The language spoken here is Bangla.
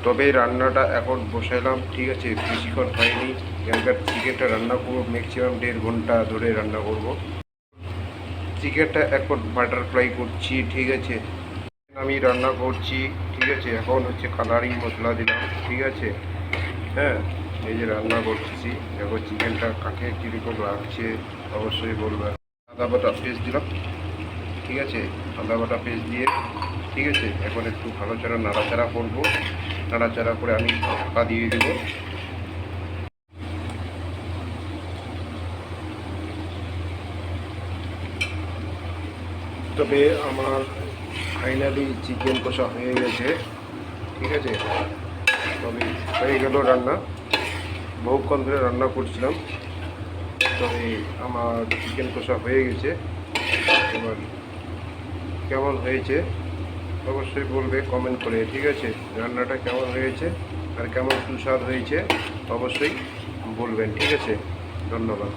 তবে রান্নাটা এখন বসাইলাম, ঠিক আছে, বেশিক্ষণ হয়নি। এখানকার চিকেনটা রান্না করবো ম্যাক্সিমাম 1.5 ঘন্টা ধরে রান্না করব। চিকেনটা এখন বাটারফ্লাই করছি, ঠিক আছে, আমি রান্না করছি, ঠিক আছে। এখন হচ্ছে কালারিং মশলা দিলাম, ঠিক আছে। হ্যাঁ, এই যে রান্না করতেছি, দেখো চিকেনটা কাকে কীরকম লাগছে অবশ্যই বলবেন। আদা বাটা পেস্ট দিলাম, ঠিক আছে, আদা বাটা পেস্ট দিয়ে, ঠিক আছে, এখন একটু ভালো করে নাড়াচাড়া করবো। নাড়াচাড়া করে আমি ঢাকা দিয়ে দেবো। তবে আমার ফাইনালি চিকেন কষা হয়ে গেছে, ঠিক আছে। তবে হয়ে গেল রান্না, বহুক্ষণ ধরে রান্না করছিলাম। তবে আমার চিকেন কষা হয়ে গেছে। এবার কেমন হয়েছে অবশ্যই বলবে কমেন্ট করে, ঠিক আছে। রান্নাটা কেমন হয়েছে আর কেমন সুস্বাদ হয়েছে অবশ্যই বলবেন, ঠিক আছে। ধন্যবাদ।